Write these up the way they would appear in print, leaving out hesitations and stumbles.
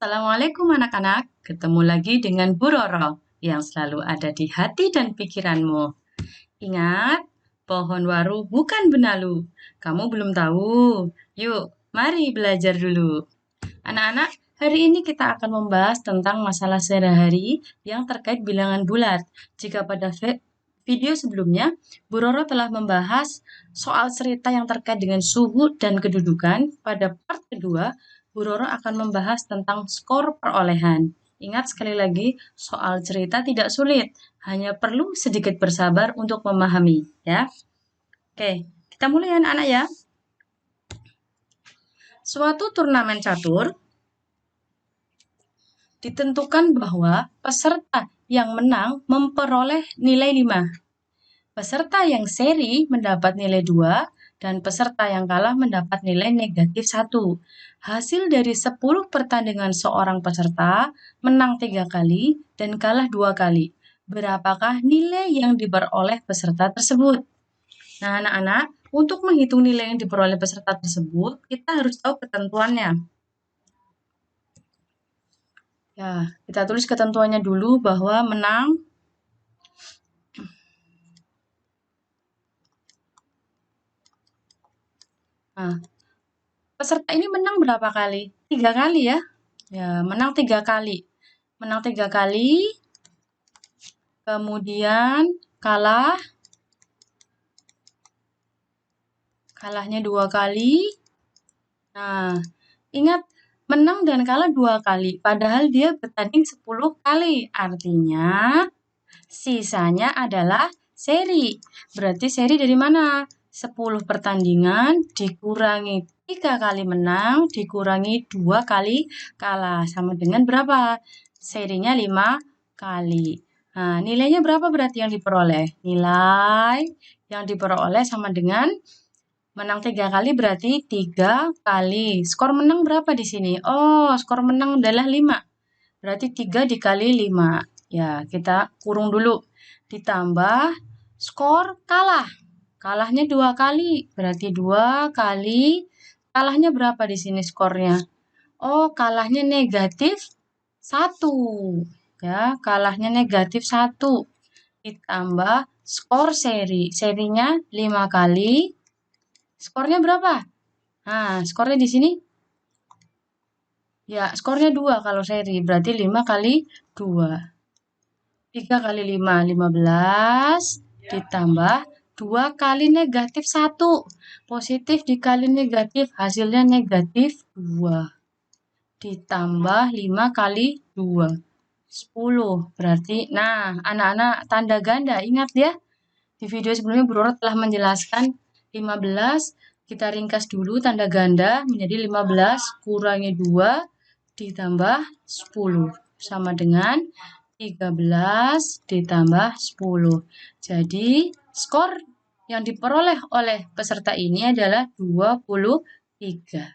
Assalamualaikum anak-anak, ketemu lagi dengan Bu Roro yang selalu ada di hati dan pikiranmu. Ingat, pohon waru bukan benalu. Kamu belum tahu? Yuk, mari belajar dulu. Anak-anak, hari ini kita akan membahas tentang masalah sehari-hari yang terkait bilangan bulat. Jika pada video sebelumnya, Bu Roro telah membahas soal cerita yang terkait dengan suhu dan kedudukan, pada part kedua, Bu Roro akan membahas tentang skor perolehan. Ingat sekali lagi, soal cerita tidak sulit, hanya perlu sedikit bersabar untuk memahami, ya. Oke, kita mulai ya anak-anak ya. Suatu turnamen catur ditentukan bahwa peserta yang menang memperoleh nilai 5. Peserta yang seri mendapat nilai 2 dan peserta yang kalah mendapat nilai negatif 1. Hasil dari 10 pertandingan seorang peserta menang 3 kali dan kalah 2 kali. Berapakah nilai yang diperoleh peserta tersebut? Nah, anak-anak, untuk menghitung nilai yang diperoleh peserta tersebut, kita harus tahu ketentuannya. Ya, kita tulis ketentuannya dulu bahwa menang Nah, peserta ini menang berapa kali? 3 kali ya. Ya, menang 3 kali. Menang 3 kali, kemudian kalahnya 2 kali. Nah, ingat menang dan kalah 2 kali, padahal dia bertanding 10 kali. Artinya, sisanya adalah seri. Berarti seri dari mana? 10 pertandingan dikurangi 3 kali menang, dikurangi 2 kali kalah. Sama dengan berapa? Serinya 5 kali. Nah, nilainya berapa berarti yang diperoleh? Nilai yang diperoleh sama dengan menang 3 kali berarti 3 kali. Skor menang berapa di sini? Oh, skor menang adalah 5. Berarti 3 dikali 5. Ya, kita kurung dulu. Ditambah skor kalah. Kalahnya 2 kali. Berarti 2 kali. Kalahnya berapa di sini skornya? Oh, kalahnya negatif 1. Ya, kalahnya negatif 1. Ditambah skor seri. Serinya 5 kali. Skornya berapa? Nah, skornya di sini. Ya, skornya 2 kalau seri. Berarti 5 kali 2. 3 kali 5, 15. Ditambah 2 kali negatif 1. Positif dikali negatif, hasilnya negatif 2. Ditambah 5 kali 2. 10. Berarti, nah, anak-anak tanda ganda. Ingat ya, di video sebelumnya Bu Roro telah menjelaskan 15. Kita ringkas dulu tanda ganda menjadi 15 kurangi 2 ditambah 10. Sama dengan 13 ditambah 10. Jadi, skor yang diperoleh oleh peserta ini adalah 23.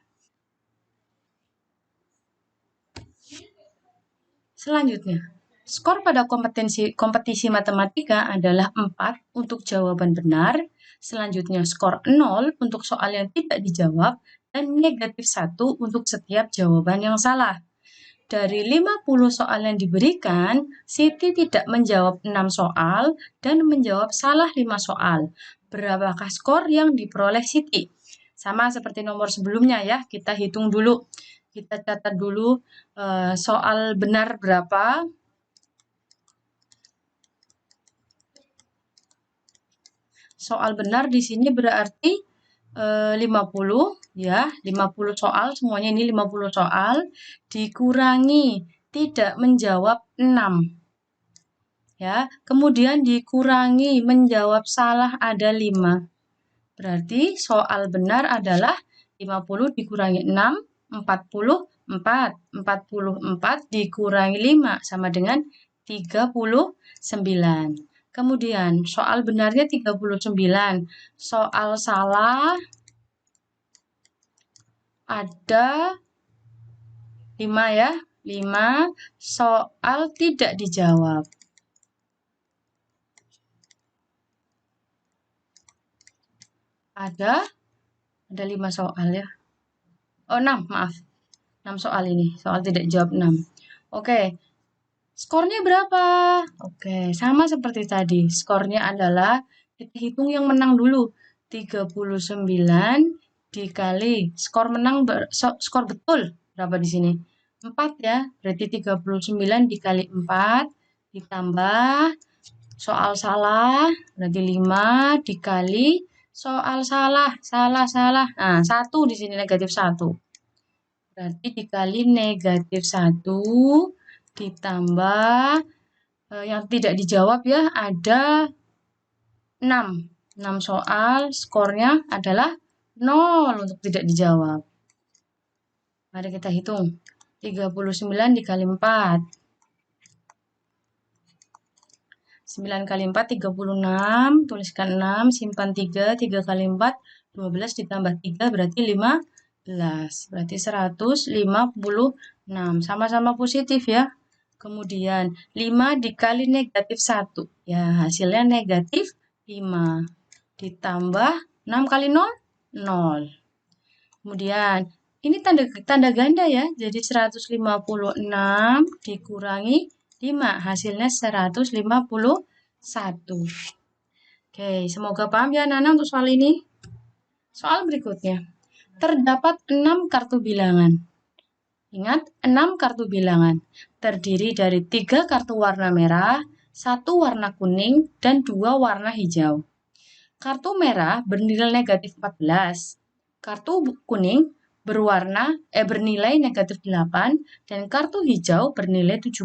Selanjutnya, skor pada kompetisi matematika adalah 4 untuk jawaban benar. Selanjutnya, skor 0 untuk soal yang tidak dijawab dan negatif 1 untuk setiap jawaban yang salah. Dari 50 soal yang diberikan, Siti tidak menjawab 6 soal dan menjawab salah 5 soal. Berapakah skor yang diperoleh Siti? Sama seperti nomor sebelumnya ya, kita hitung dulu. Kita catat dulu soal benar berapa. Soal benar di sini berarti 50 ya, 50 soal, semuanya ini 50 soal, dikurangi tidak menjawab 6. Ya, kemudian dikurangi menjawab salah ada 5. Berarti soal benar adalah 50 dikurangi 6, 44. 44 dikurangi 5 sama dengan 39. Kemudian soal benarnya 39. Soal salah ada 5 ya. 5 soal tidak dijawab. Ada 5 soal ya. Oh, 6, maaf. 6 soal ini. Soal tidak jawab 6. Oke. Skornya berapa? Oke, sama seperti tadi. Skornya adalah, kita hitung yang menang dulu. 39 dikali skor menang, skor betul berapa di sini? 4 ya. Berarti 39 dikali 4 ditambah soal salah, berarti 5 dikali soal salah. Nah, 1 di sini, negatif 1. Berarti dikali negatif 1 ditambah yang tidak dijawab ya, ada 6. 6 soal, skornya adalah 0 untuk tidak dijawab. Mari kita hitung. 39 dikali 4. 9 kali 4, 36. Tuliskan 6, simpan 3. 3 kali 4, 12 ditambah 3 berarti 15. Berarti 156. Sama-sama positif ya. Kemudian 5 dikali negatif 1. Ya, hasilnya negatif 5. Ditambah 6 kali 0, 0. Kemudian ini tanda ganda ya. Jadi 156 dikurangi 5. Hasilnya 151. Oke, semoga paham ya Nana untuk soal ini. Soal berikutnya. Terdapat 6 kartu bilangan. Ingat, 6 kartu bilangan. Terdiri dari 3 kartu warna merah, 1 warna kuning, dan 2 warna hijau. Kartu merah bernilai negatif 14. Kartu kuning bernilai negatif 8, dan kartu hijau bernilai 17.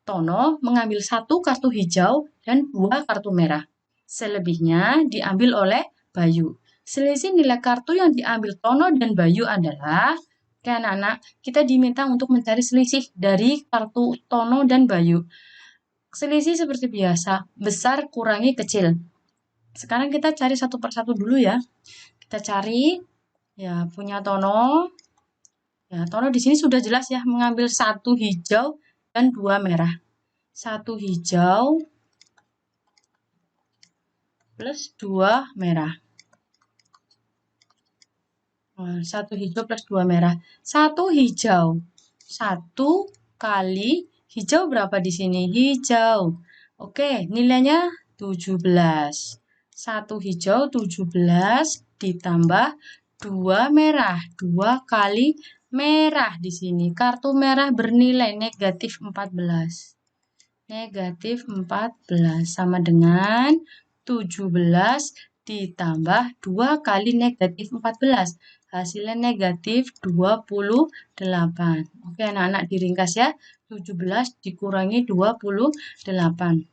Tono mengambil 1 kartu hijau dan 2 kartu merah. Selebihnya diambil oleh Bayu. Selisih nilai kartu yang diambil Tono dan Bayu adalah, oke anak-anak, kita diminta untuk mencari selisih dari kartu Tono dan Bayu. Selisih seperti biasa, besar kurangi kecil. Sekarang kita cari satu persatu dulu ya. Kita cari ya punya Tono. Ya, Tono di sini sudah jelas ya mengambil 1 hijau dan 2 merah. 1 hijau plus 2 merah. 1 hijau plus 2 merah. 1 hijau. 1 kali hijau berapa di sini? Hijau. Oke, nilainya 17. 1 hijau 17 ditambah 2 merah. 2 kali merah di sini. Kartu merah bernilai negatif 14. Negatif 14 sama dengan 17 ditambah 2 kali negatif 14. Hasilnya negatif 28. Oke anak-anak, diringkas ya. 17 dikurangi 28.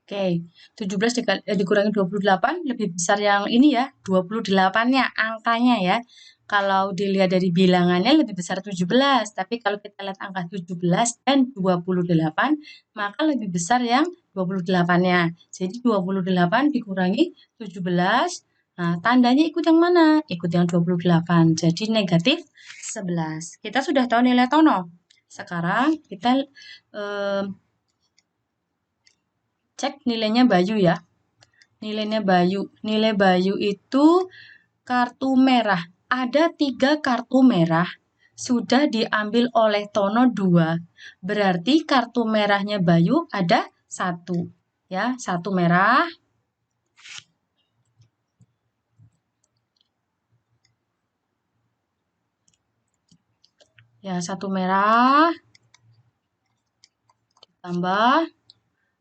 Oke, 17 dikurangi 28 lebih besar yang ini ya, 28-nya, angkanya ya. Kalau dilihat dari bilangannya lebih besar 17, tapi kalau kita lihat angka 17 dan 28, maka lebih besar yang 28-nya. Jadi 28 dikurangi 17, nah tandanya ikut yang mana? Ikut yang 28, jadi negatif 11. Kita sudah tahu nilai Tono. Sekarang kita cek nilainya Bayu ya. Nilainya Bayu. Nilai Bayu itu kartu merah. Ada 3 kartu merah. Sudah diambil oleh Tono 2. Berarti kartu merahnya Bayu ada 1. Ya, 1 merah. Ya, 1 merah. Ditambah.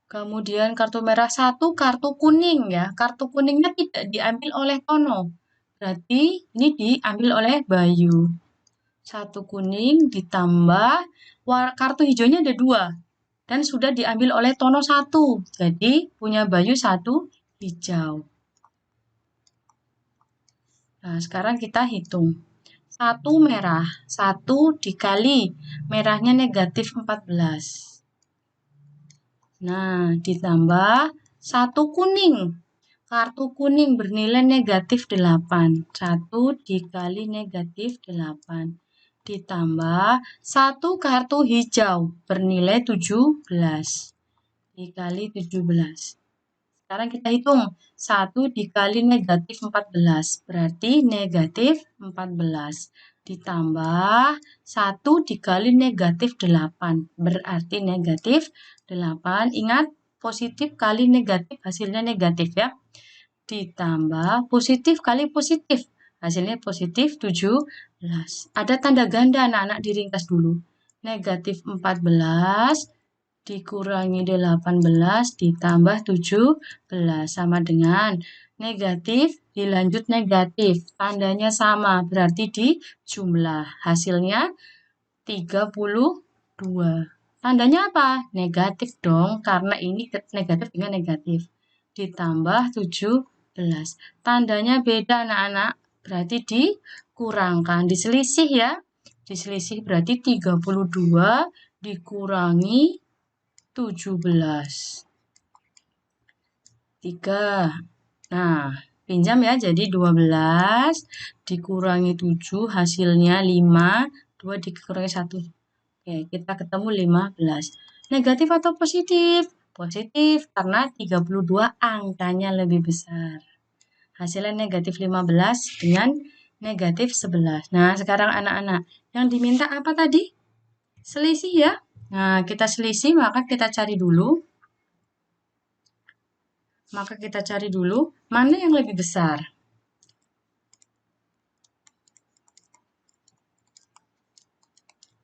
Kemudian kartu merah 1, kartu kuning ya. Kartu kuningnya tidak diambil oleh Tono. Berarti ini diambil oleh Bayu. 1 kuning ditambah kartu hijaunya ada 2. Dan sudah diambil oleh Tono 1. Jadi punya Bayu 1 hijau. Nah, sekarang kita hitung. 1 merah. 1 dikali merahnya negatif 14. Nah, ditambah 1 kuning. Kartu kuning bernilai negatif 8. 1 dikali negatif 8. Ditambah 1 kartu hijau bernilai 17. Dikali 17. Sekarang kita hitung. 1 dikali negatif 14. Berarti negatif 14. ditambah 1 dikali negatif 8. Berarti negatif 8. Ingat, positif kali negatif hasilnya negatif ya. Ditambah positif kali positif. Hasilnya positif 17. Ada tanda ganda anak-anak, diringkas dulu. Negatif 14 dikurangi 18 ditambah 17 sama dengan negatif dilanjut negatif. Tandanya sama, berarti dijumlah. Hasilnya 32. Tandanya apa? Negatif dong, karena ini negatif dengan negatif. Ditambah 17. Tandanya beda anak-anak, berarti dikurangkan. Diselisih ya. Diselisih berarti 32 dikurangi 17. 3. Nah, pinjam ya, jadi 12 dikurangi 7 hasilnya 5. 2 dikurangi 1. Oke, kita ketemu 15. Negatif atau positif? Positif, karena 32 angkanya lebih besar. Hasilnya negatif 15 dengan negatif 11. Nah, sekarang anak-anak, yang diminta apa tadi? Selisih ya. Nah, kita selisih, maka kita cari dulu. Mana yang lebih besar.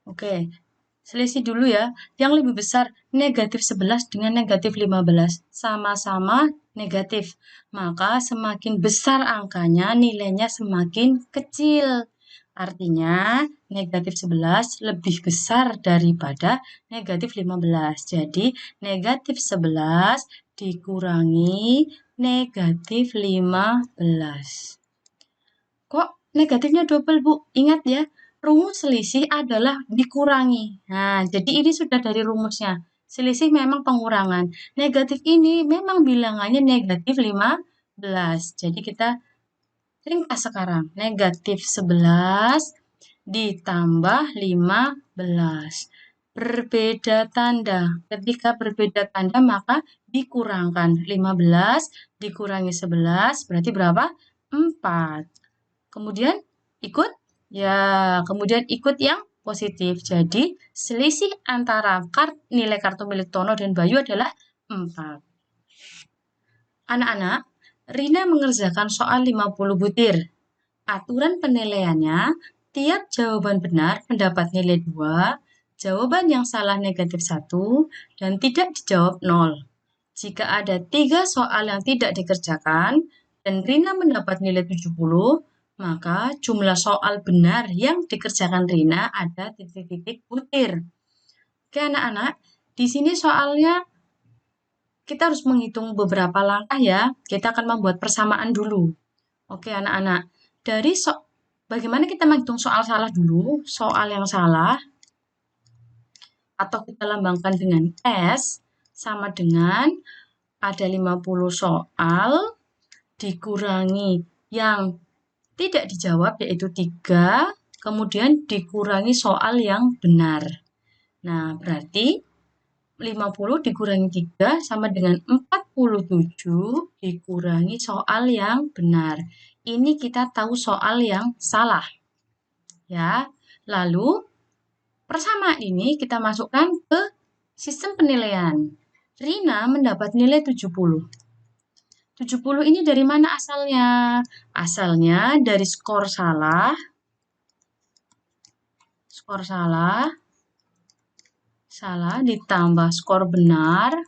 Oke, selisih dulu ya. Yang lebih besar negatif 11 dengan negatif 15. Sama-sama negatif. Maka semakin besar angkanya, nilainya semakin kecil. Artinya negatif 11 lebih besar daripada negatif 15. Jadi negatif 11 dikurangi negatif 15. Kok negatifnya double, Bu? Ingat ya, rumus selisih adalah dikurangi. Nah, jadi ini sudah dari rumusnya. Selisih memang pengurangan. Negatif ini memang bilangannya negatif 15. Jadi kita ringkas sekarang. Negatif 11 ditambah 15. Berbeda tanda. Ketika berbeda tanda maka dikurangkan. 15 dikurangi 11 berarti berapa? 4. Kemudian ikut? Ya, kemudian ikut yang positif. Jadi selisih antara nilai kartu milik Tono dan Bayu adalah 4. Anak-anak, Rina mengerjakan soal 50 butir. Aturan penilaiannya, tiap jawaban benar mendapat nilai 2, jawaban yang salah negatif 1, dan tidak dijawab 0. Jika ada 3 soal yang tidak dikerjakan, dan Rina mendapat nilai 70, maka jumlah soal benar yang dikerjakan Rina ada titik-titik butir. Oke anak-anak, di sini soalnya kita harus menghitung beberapa langkah ya. Kita akan membuat persamaan dulu. Oke anak-anak, bagaimana kita menghitung soal salah dulu? Soal yang salah atau kita lambangkan dengan S sama dengan ada 50 soal dikurangi yang tidak dijawab yaitu 3, kemudian dikurangi soal yang benar. Nah, berarti 50 dikurangi 3 sama dengan 47 dikurangi soal yang benar. Ini kita tahu soal yang salah. Ya. Lalu persamaan ini kita masukkan ke sistem penilaian. Rina mendapat nilai 70. 70 ini dari mana asalnya? Asalnya dari skor salah. Skor salah ditambah skor benar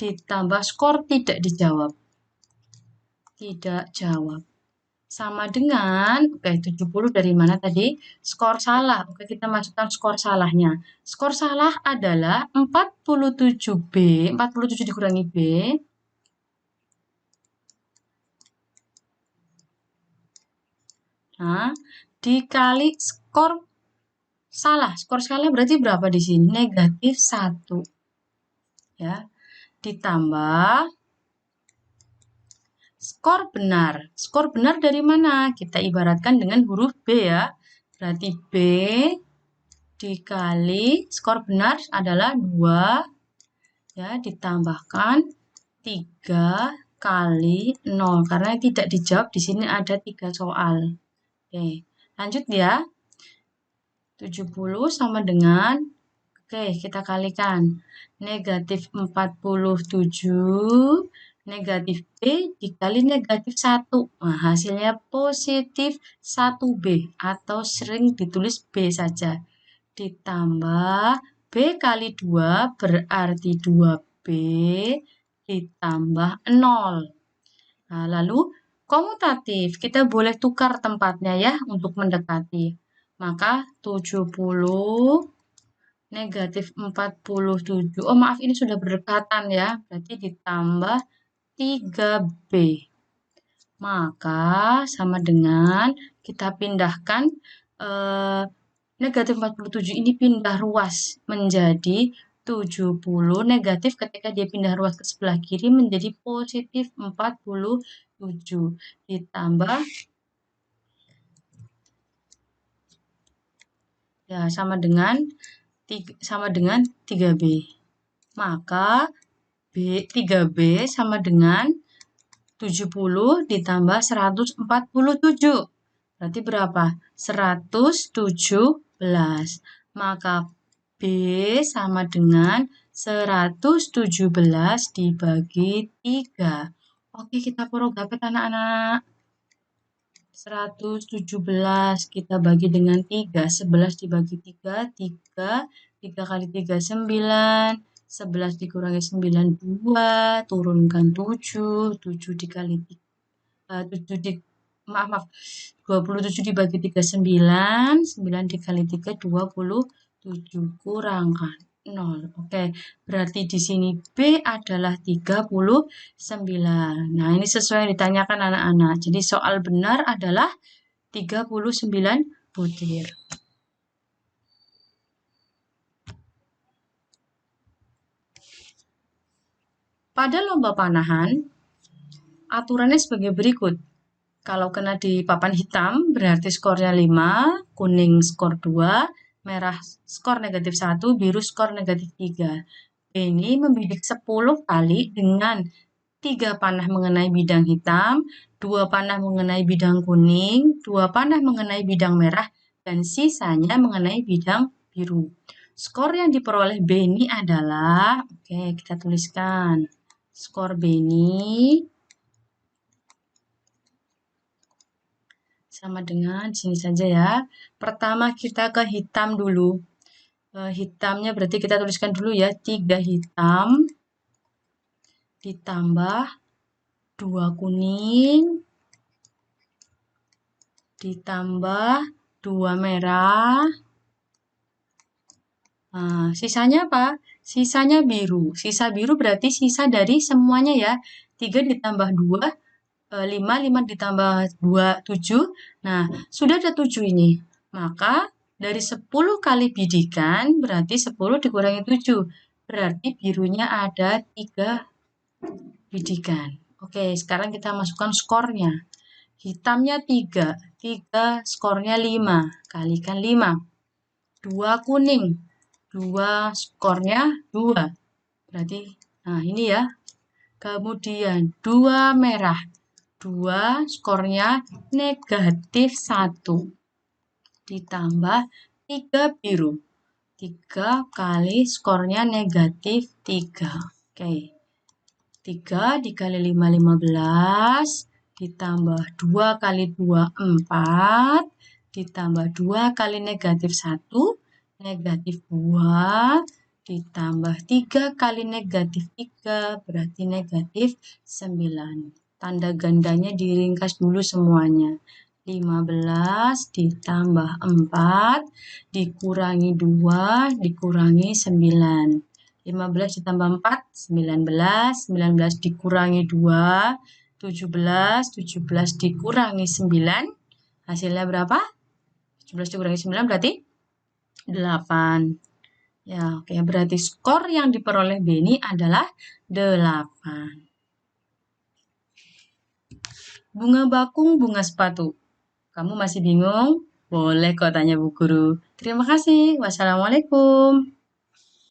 ditambah skor tidak dijawab. Tidak jawab. Sama dengan, oke 70 dari mana tadi? Skor salah. Oke, kita masukkan skor salahnya. Skor salah adalah 47B, 47 dikurangi B. Nah, dikali skor salah. Skor salah berarti berapa di sini? Negatif 1. Ya. Ditambah skor benar. Skor benar dari mana? Kita ibaratkan dengan huruf B ya. Berarti B dikali skor benar adalah 2 ya, ditambahkan 3 kali 0. Karena tidak dijawab di sini ada 3 soal. Oke, lanjut ya. 70 sama dengan, oke, kita kalikan. Negatif 47 negatif B dikali negatif 1. Nah, hasilnya positif 1B atau sering ditulis B saja. Ditambah B kali 2 berarti 2B ditambah 0. Nah, lalu komutatif, kita boleh tukar tempatnya ya untuk mendekati. Maka 70 negatif 47. Oh maaf, ini sudah berdekatan ya. Berarti ditambah 3B. Maka sama dengan kita pindahkan negatif 47 ini pindah ruas menjadi 70 negatif ketika dia pindah ruas ke sebelah kiri menjadi positif 47 ditambah ya sama dengan 3B. Maka 3B sama dengan 70 ditambah 147. Berarti berapa? 117. Maka B sama dengan 117 dibagi 3. Oke, kita prorogapet anak-anak. 117 kita bagi dengan 3. 11 dibagi 3, 3. 3 kali 3, 9. 11 dikurangi 9, 2. Turunkan 7. 7 dikali 3. 27 dibagi 3, 9. 9 dikali 3, 27. Kurangkan 0. Oke, berarti di sini B adalah 39. Nah, ini sesuai yang ditanyakan anak-anak. Jadi soal benar adalah 39 butir. Pada lomba panahan, aturannya sebagai berikut. Kalau kena di papan hitam, berarti skornya 5, kuning skor 2, merah skor negatif 1, biru skor negatif 3. Ini membidik 10 kali dengan 3 panah mengenai bidang hitam, 2 panah mengenai bidang kuning, 2 panah mengenai bidang merah, dan sisanya mengenai bidang biru. Skor yang diperoleh Beni adalah, oke kita tuliskan, skor Beni sama dengan sini saja ya. Pertama kita ke hitam dulu. Hitamnya berarti kita tuliskan dulu ya, 3 hitam ditambah 2 kuning ditambah 2 merah. Nah, sisanya apa? Sisanya biru. Sisa biru berarti sisa dari semuanya ya. 3 ditambah 2, 5, 5 ditambah 2, 7. Nah, sudah ada 7 ini. Maka dari 10 kali bidikan berarti 10 dikurangi 7. Berarti birunya ada 3 bidikan. Oke, sekarang kita masukkan skornya. Hitamnya 3. 3 skornya 5. Kalikan 5. 2 kuning. 2 skornya 2. Berarti, nah ini ya. Kemudian 2 merah. 2 skornya negatif 1. Ditambah 3 biru. 3 kali skornya negatif 3. Oke. 3 dikali 5, 15. Ditambah 2 kali 2, 4. Ditambah 2 kali negatif 1. Negatif 2. Ditambah 3 kali negatif 3. Berarti negatif 9. Tanda gandanya diringkas dulu semuanya. 15 ditambah 4 dikurangi 2 dikurangi 9. 15 ditambah 4, 19. 19 dikurangi 2, 17. 17 dikurangi 9. Hasilnya berapa? 17 dikurangi 9 berarti 8. Ya, oke. Berarti skor yang diperoleh Beni adalah 8. Bunga bakung, bunga sepatu. Kamu masih bingung? Boleh kok tanya Bu Guru. Terima kasih. Wassalamualaikum.